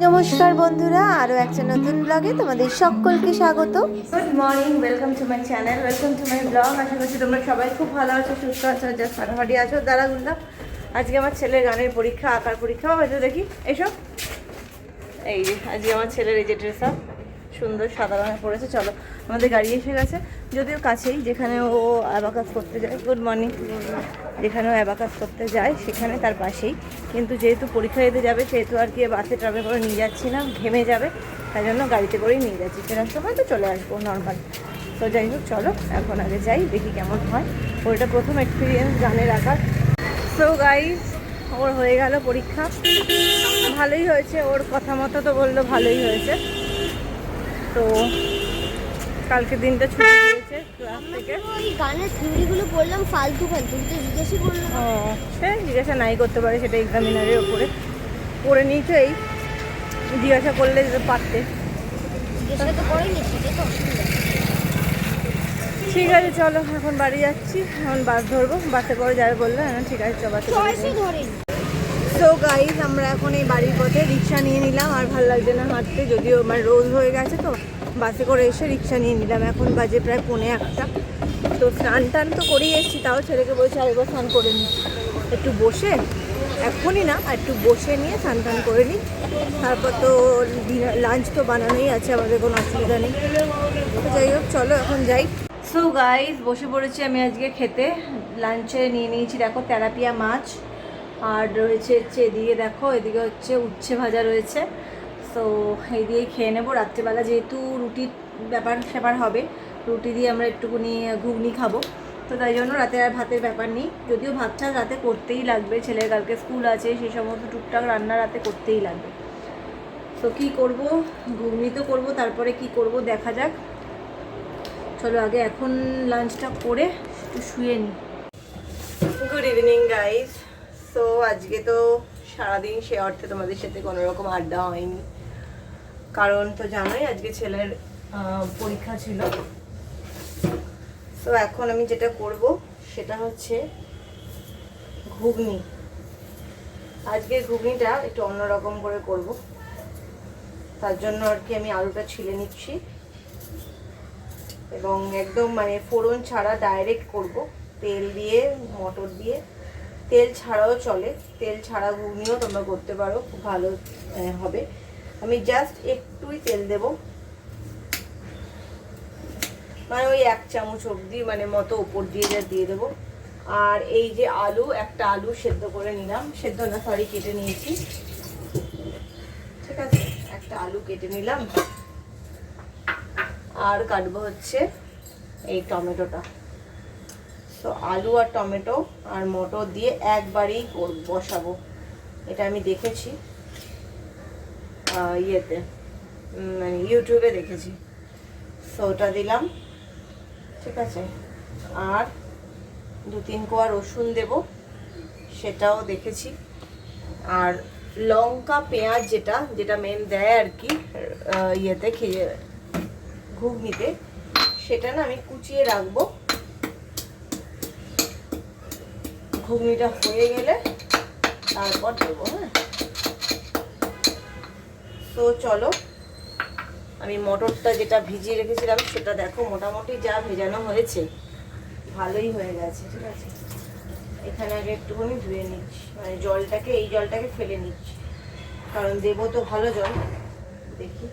নমস্কার বন্ধুরা, আরও একটা নতুন ব্লগে তোমাদের সকলকে স্বাগত। Good morning, welcome to my channel, welcome to my blog. আশা করছি তোমরা সবাই খুব ভালো আছো, সুস্থ আছো, জাস্ট ফাটাফাটি আছো। দাঁড়া গুনলাম, আজকে আমার ছেলের গানের পরীক্ষা, আঁকার পরীক্ষা হয়তো দেখি এসব। এই যে আজকে আমার ছেলের এই যে ড্রেস আপ সুন্দর সাদা রঙে পড়েছে। চলো, আমাদের গাড়ি এসে গেছে, যদিও কাছেই, যেখানে ও অ্যাবাকাস করতে যায়। Good morning. যেখানে ও অ্যাবাকাস করতে যায় সেখানে তার পাশেই, কিন্তু যেহেতু পরীক্ষা দিতে যাবে সেহেতু আর কি বাসে ট্রাভেল করে নিয়ে যাচ্ছি না, ঘেমে যাবে, তাই জন্য গাড়িতে করেই নিয়ে যাচ্ছি। ফেরার সময় তো চলে আসবো নর্মাল। তো যাই হোক, চলো এখন আগে যাই, দেখি কেমন হয়। ওর এটা প্রথম এক্সপিরিয়েন্স গানের আঁকার। সো গাইজ, ওর হয়ে গেল পরীক্ষা, ভালোই হয়েছে। ওর কথা মতো তো বললো ভালোই হয়েছে। তো কালকে দিনটা ছুটি দিয়েছে ক্লাস থেকে। ওই গানের থিওরিগুলো পড়লাম ফালতু ফালতু, তো জিজ্ঞাসা করলাম। ও, সে জিজ্ঞাসা নাই করতে পারে, সেটা এক্সামিনারের ওপরে পড়ে নিয়েছো। এই জিজ্ঞাসা করলে পারতে। জিজ্ঞাসা তো করেনি, সেটা তো অসুবিধা। ঠিক আছে, চলো এখন বাড়ি যাচ্ছি, এখন বাস ধরবো, বাসে করে যাবে বললো। হ্যাঁ ঠিক আছে, বাসে চয়েসে ধরেনি। সো গাইজ, আমরা এখন এই বাড়ির পথে রিক্সা নিয়ে নিলাম। আর ভালো লাগছে না হাঁটতে, যদিও আমার রোজ হয়ে গেছে, তো বাসে করে এসে রিক্সা নিয়ে নিলাম। এখন বাজে প্রায় 1:45। তো স্নান টান তো করেই এসেছি, তাও ছেলেকে বলছি আরেকবার স্নান করে নিই, একটু বসে, এখনই না, একটু বসে নিয়ে স্নান টান করে নিই। তারপর তো লাঞ্চ তো বানানোই আছে, আমাদের কোনো অসুবিধা নেই। তো যাই হোক, চলো এখন যাই। সো গাইজ, বসে পড়েছি আমি আজকে খেতে। লাঞ্চে নিয়ে নিয়েছি দেখো তেলাপিয়া মাছ, আর রয়েছে হচ্ছে এদিকে দেখো, এদিকে হচ্ছে উচ্ছে ভাজা রয়েছে। সো এই দিয়েই খেয়ে নেবো রাত্রিবেলা, যেহেতু রুটির ব্যাপার স্যাপার হবে, রুটি দিয়ে আমরা একটুখানি ঘুগনি খাবো। তো তাই জন্য রাতে আর ভাতের ব্যাপার নেই, যদিও ভাতটা রাতে করতেই লাগবে, ছেলের কালকে স্কুল আছে, সেই সমস্ত টুকটাক রান্না রাতে করতেই লাগবে। তো কী করব, ঘুগনি তো করবো, তারপরে কি করব দেখা যাক। চলো আগে এখন লাঞ্চটা করে একটু শুয়ে নিই। Good evening guys. সো আজকে তো সারাদিন সে অর্থে তোমাদের সাথে কোনো রকম আড্ডা হয়নি, কারণ তো জানোই আজকে ছেলের পরীক্ষা ছিল। সো এখন আমি যেটা করব সেটা হচ্ছে ঘুগনি। আজকে ঘুগনিটা একটু অন্যরকম করে করব, তার জন্য আর কি আমি আলুটা ছিলে নিচ্ছি, এবং একদম মানে ফোড়ন ছাড়া ডাইরেক্ট করব, তেল দিয়ে, মটর দিয়ে। তেল ছাড়াও চলে, তেল ছাড়া ঘুগনিও তোমরা করতে পারো, খুব ভালো হবে। আমি জাস্ট একটুই তেল দেব, মানে ওই 1 চামচ অবধি মানে মতো উপর দিয়ে যা দিয়ে দেবো। আর এই যে আলু, একটা আলু সেদ্ধ করে নিলাম, সেদ্ধ না সরি কেটে নিয়েছি, ঠিক আছে, একটা আলু কেটে নিলাম। আর কাটবো হচ্ছে এই টমেটোটা। তো আলু আর টমেটো আর মটর দিয়ে একবারেই বসাবো, এটা আমি দেখেছি ইয়েতে, মানে ইউটিউবে দেখেছি। সো ওটা দিলাম, ঠিক আছে। আর 2-3 কোয়া রসুন দেব, সেটাও দেখেছি। আর লঙ্কা পেঁয়াজ, যেটা যেটা মেন দেয় আর কি ইয়েতে খেয়ে ঘুগনিতে, সেটা না আমি কুচিয়ে রাখবো। ঘুগনিটা হয়ে গেলে তারপর দেবো। হ্যাঁ, তো চলো, আমি মটরটা যেটা ভিজিয়ে রেখেছিলাম সেটা দেখো, মোটামুটি যা ভেজানো হয়েছে ভালোই হয়ে গেছে, ঠিক আছে। এখানে আগে একটুখানি ধুয়ে নিচ্ছি, মানে জলটাকে, এই জলটাকে ফেলে নিচ্ছি, কারণ দেবো তো ভালো জল। দেখি,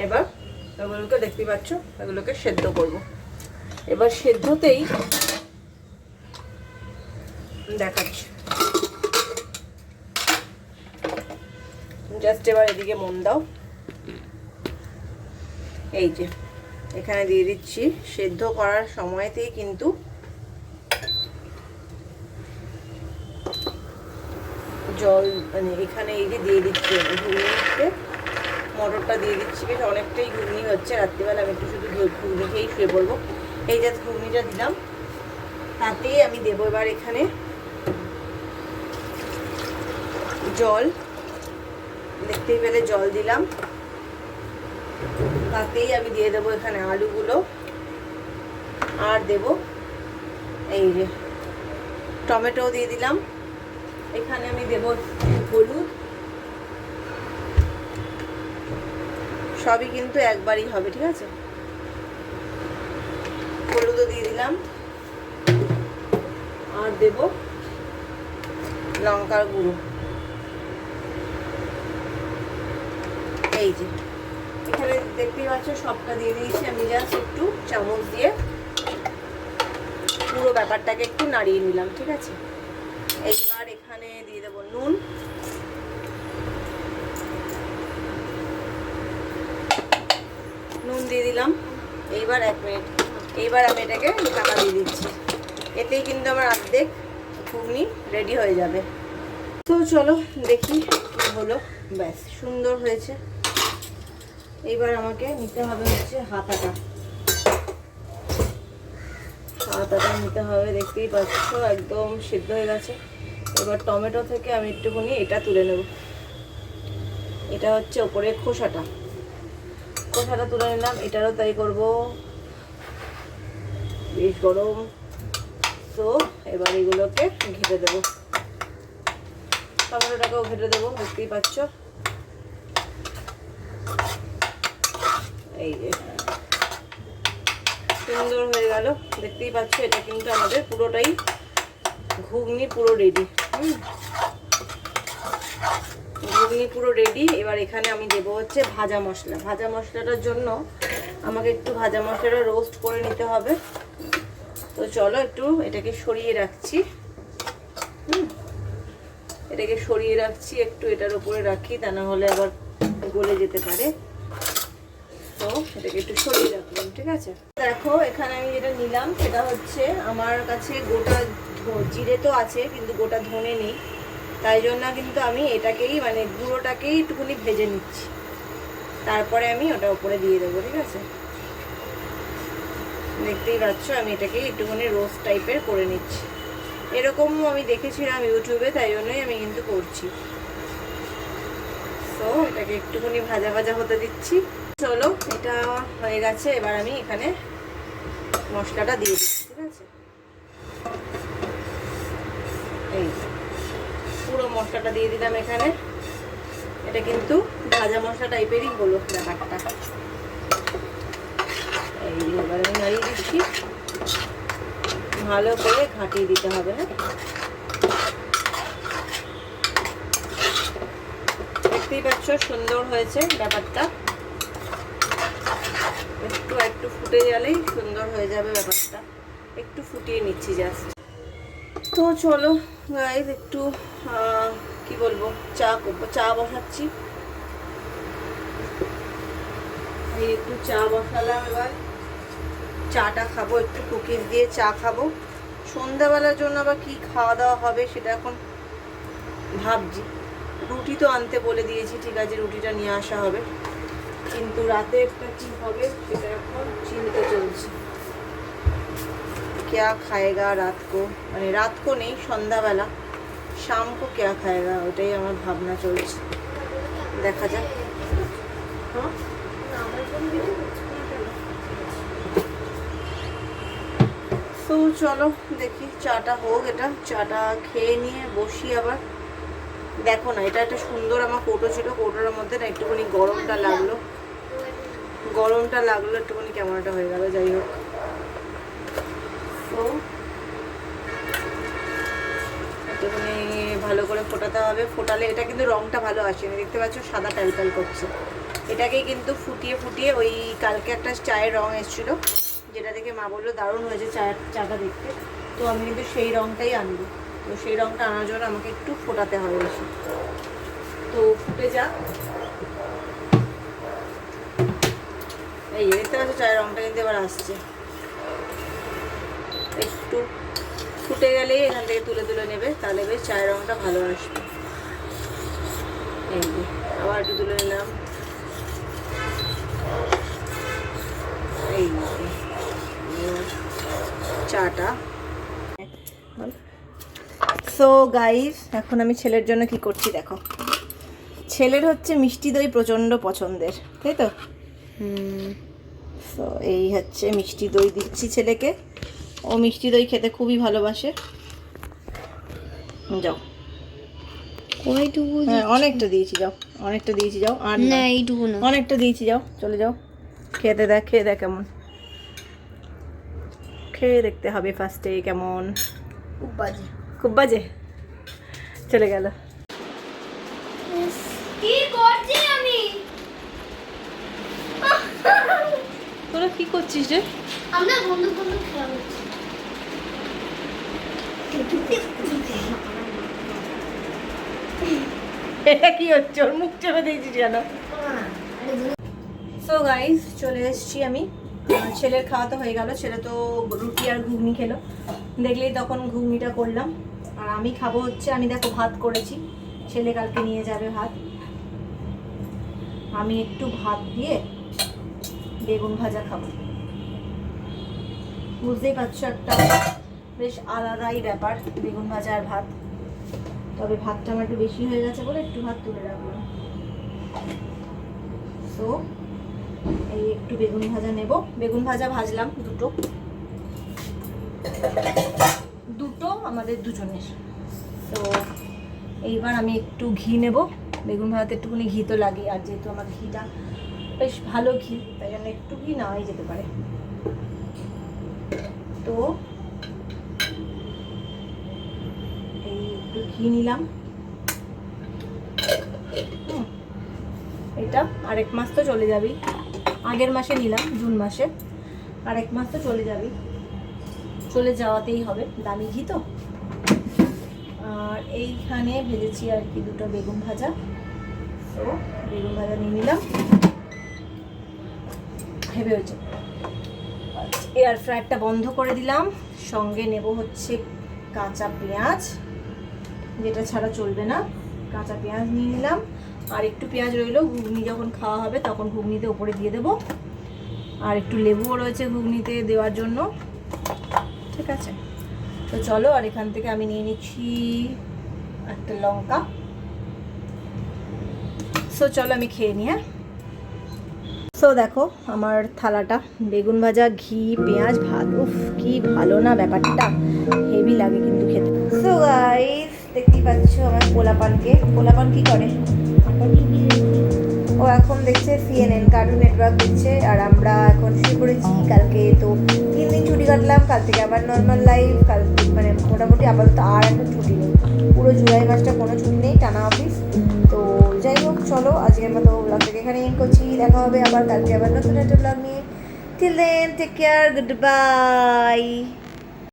এবার এগুলোকে দেখতে পাচ্ছ, এগুলোকে সেদ্ধ করব। এবার সেদ্ধতেই দেখাচ্ছি, জাস্ট এবার এদিকে মন দাও। এই যে এখানে দিয়ে দিচ্ছি, সেদ্ধ করার সময়তেই কিন্তু জল, মানে এখানে এই যে দিয়ে দিচ্ছি ঘুগনিতে, মটরটা দিয়ে দিচ্ছি। বেশ অনেকটাই ঘুগনি হচ্ছে, রাত্রিবেলা আমি একটু শুধু ঘুগনি খেয়েই শুয়ে পড়বো। এই যে ঘুগনিটা দিলাম, তাতেই আমি দেবো এবার এখানে জল, দেখতেই পেলে জল দিলাম। তাতেই আমি দিয়ে দেবো এখানে আলুগুলো, আর দেব এই যে টমেটো দিয়ে দিলাম। এখানে আমি দেব হলুদ, সবই কিন্তু একবারই হবে, ঠিক আছে। হলুদও দিয়ে দিলাম, আর দেব লঙ্কার গুঁড়ো। এই যে এখানে দেখতেই পাচ্ছ সবটা দিয়ে দিয়েছি আমি, জাস্ট একটু চামচ দিয়ে পুরো ব্যাপারটাকে একটু নাড়িয়ে নিলাম, ঠিক আছে। এইবার এখানে দিয়ে দেবো নুন, নুন দিয়ে দিলাম। এইবার 1 মিনিট, এইবার আমি এটাকে ঢাকা দিয়ে দিচ্ছি। এতেই কিন্তু আমার অর্ধেক ঘুগনি রেডি হয়ে যাবে। তো চলো দেখি কি হলো। ব্যাস সুন্দর হয়েছে। এইবার আমাকে নিতে হবে হচ্ছে হাতাটা, হাতাটা নিতে হবে। দেখতেই পাচ্ছ একদম সিদ্ধ হয়ে গেছে। এবার টমেটো থেকে আমি একটুখানি এটা তুলে নেব। এটা হচ্ছে ওপরে খোসাটা, খোসাটা তুলে নিলাম। এটারও তাই করব, বেশ গরম। তো এবার এগুলোকে ঘেটে দেবো, টমেটোটাকেও ঘেটে দেবো। দেখতেই পাচ্ছ এই যে সুন্দর হয়ে গেল। দেখতেই পাচ্ছ এটা কিন্তু আমাদের পুরোটাই ঘুগনি পুরো রেডি। ঘুগনি পুরো রেডি। এবার এখানে আমি দেবো হচ্ছে ভাজা মশলা। ভাজা মশলাটার জন্য আমাকে একটু ভাজা মশলাটা রোস্ট করে নিতে হবে। তো চলো একটু এটাকে সরিয়ে রাখছি, এটাকে সরিয়ে রাখছি, একটু এটার উপরে রাখি, তা না হলে আবার গলে যেতে পারে। তো এটাকে একটু সরিয়ে রাখলাম, ঠিক আছে। দেখো এখানে আমি যেটা নিলাম সেটা হচ্ছে, আমার কাছে গোটা জিরে তো আছে কিন্তু গোটা ধনে নেই, তাই জন্য কিন্তু আমি এটাকেই মানে গুঁড়োটাকেই একটুখানি ভেজে নিচ্ছি, তারপরে আমি ওটা উপরে দিয়ে দেবো, ঠিক আছে। দেখতেই পাচ্ছ আমি এটাকে একটুখানি রোস্ট টাইপের করে নিচ্ছি। এরকমও আমি দেখেছিলাম ইউটিউবে, তাই জন্যই আমি কিন্তু করছি। তো এটাকে একটুখানি ভাজা ভাজা হতে দিচ্ছি। চলো এটা হয়ে গেছে। এবার আমি এখানে মশলাটা দিয়ে দিচ্ছি, ঠিক আছে। এই পুরো মশলাটা দিয়ে দিলাম এখানে। এটা কিন্তু ভাজা মশলা টাইপেরই হলো ব্যাপারটা। এই এবার আমি নাড়িয়ে দিচ্ছি, ভালো করে ঘাঁটিয়ে দিতে হবে। হ্যাঁ দেখতেই পাচ্ছ সুন্দর হয়েছে ব্যাপারটা। একটু একটু ফুটে গেলেই সুন্দর হয়ে যাবে ব্যাপারটা। একটু ফুটিয়ে নিচ্ছি জাস্ট। তো চলো গাইস একটু কি বলবো, চা বসাচ্ছি। এই একটু চা বসালাম। এবার চাটা খাবো, একটু কুকিজ দিয়ে চা খাবো। সন্ধ্যাবেলার জন্য আবার কি খাওয়া দাওয়া হবে সেটা এখন ভাবছি। রুটি তো আনতে বলে দিয়েছি, ঠিক আছে, রুটিটা নিয়ে আসা হবে, কিন্তু রাতে একটা কি হবে সেটা এখন চিন্তা চলছে। क्या खाएगा रात को, মানে রাত को নেই, সন্ধ্যাবেলা শাম को क्या खाएगा, ওটাই আমার ভাবনা চলছে। দেখা যাক। হ্যাঁ তো চলো দেখি চাটা হোক, এটা চাটা খেয়ে নিয়ে বসি আবার। দেখো না এটা একটা সুন্দর আমার কৌটো ছিল, কৌটোর মধ্যে না একটুখানি গরমটা লাগলো একটুখানি কেমন একটা হয়ে গেল। যাই হোক, তো একটুখানি ভালো করে ফোটাতে হবে। ফোটালে এটা কিন্তু রঙটা ভালো আসেনি, দেখতে পাচ্ছ সাদা টালটাল করছে। এটাকেই কিন্তু ফুটিয়ে ফুটিয়ে, ওই কালকে একটা চায়ের রঙ এসেছিলো যেটা দেখে মা বললো দারুণ হয়েছে চাটা দেখতে, তো আমি কিন্তু সেই রঙটাই আনবো। তো সেই রঙটা আনার জন্য আমাকে একটু ফোটাতে হবে বেশি। তো ফুটে যাক। এই দেখতে পাচ্ছ চায়ের রঙটা কিন্তু এবার আসছে। একটু ফুটে গেলেই এখান থেকে তুলে তুলে নেবে, তাহলে বেশ চায়ের রঙটা ভালো আসবে। এই যে আবার একটু তুলে নিলাম। এই চাটা। সো গাইস এখন আমি ছেলের জন্য কি করছি দেখো। ছেলের হচ্ছে মিষ্টি দই প্রচণ্ড পছন্দের, তাই তো। তো এই হচ্ছে মিষ্টি দই দিচ্ছি ছেলেকে। ও মিষ্টি দই খেতে খুবই ভালোবাসে। যাও ওইটুকু হ্যাঁ অনেকটা দিয়েছি যাও, অনেকটা দিয়েছি যাও, আর না না, এইটুকু না। অনেকটা দিয়েছি যাও, চলে যাও। খেয়ে দেখ কেমন, খেয়ে দেখতে হবে ফার্স্টে কেমন। খুব বাজে। খুব বাজে, চলে গেল। কি করছি আমি? তোরা কি করছিস রে? আমরা বন্ধু খেলা করছি। এটা কি হচ্ছে, ওর মুখ চেপে দিয়েছিস কেন? সো গাইস চলে এসেছি আমি। ছেলের খাওয়া তো হয়ে গেল, ছেলে তো রুটি আর ঘুগনি খেলো, দেখলেই তখন ঘুগনিটা করলাম। আর আমি খাবো হচ্ছে, আমি দেখো ভাত করেছি, ছেলে কালকে নিয়ে যাবে ভাত। আমি একটু ভাত দিয়ে বেগুন ভাজা খাবো। বুঝতেই পারছো একটা বেশ আলাদাই ব্যাপার বেগুন ভাজা আর ভাত। তবে ভাতটা আমার একটু বেশি হয়ে গেছে বলে একটু ভাত তুলে রাখলাম। তো এই একটু বেগুন ভাজা নেব, বেগুন ভাজা ভাজলাম দুটো আমাদের দুজনের। তো এইবার আমি একটু ঘি নেব, বেগুন ভাজাতে একটুখানি ঘি তো লাগে, আর যেহেতু আমার ঘিটা বেশ ভালো ঘি, তাই জন্য একটু ঘি নেওয়াই যেতে পারে। তো এই একটু ঘি নিলাম। এটা আরেক মাস তো চলে যাবি, আগের মাসে নিলাম জুন মাসে, আরেক মাস তো চলে যাবি, চলে যাওয়াতেই হবে, দামি ঘি তো। আর এইখানে ভেজেছি আর কি দুটো বেগুন ভাজা। তো বেগুন ভাজা নিয়ে নিলাম, হেভি হয়েছে। এয়ার ফ্রায়ারটা বন্ধ করে দিলাম, সঙ্গে নেব হচ্ছে কাঁচা পেঁয়াজ, যেটা ছাড়া চলবে না, কাঁচা পেঁয়াজ নিয়ে নিলাম। আর একটু পেঁয়াজ রইলো, ঘুগনি যখন খাওয়া হবে তখন ঘুগনিতে ওপরে দিয়ে দেবো। আর একটু লেবুও রয়েছে ঘুগনিতে দেওয়ার জন্য, ঠিক আছে। তো চলো, আর এখান থেকে আমি নিয়ে নিচ্ছি একটা লঙ্কা। সো চলো আমি খেয়ে নিই। হ্যাঁ, সো দেখো আমার থালাটা, বেগুন ভাজা, ঘি, পেঁয়াজ, ভাত, উফ কি ভালো না ব্যাপারটা, হেভি লাগে কিন্তু খেতে। সো গাইস দেখতেই পাচ্ছ আমার পোলাপান কি করে, ও এখন দেখছে CNN কার্টুন নেটওয়ার্ক দেখছে, আর আমরা এখন শুরু করেছি। কালকে তো 3 দিন ছুটি কাটলাম, কাল থেকে আবার নর্মাল লাইফ। কাল মানে মোটামুটি আপাতত আর এখন ছুটি নেই, পুরো জুলাই মাসটা কোনো ছুটি নেই, টানা অফিস। তো যাই হোক চলো, আজকের মতো ব্লগটাকে এখানে এন্ড করছি। দেখা হবে আবার কালকে আবার নতুন একটা ব্লগ নিয়ে। Till then take care, good bye.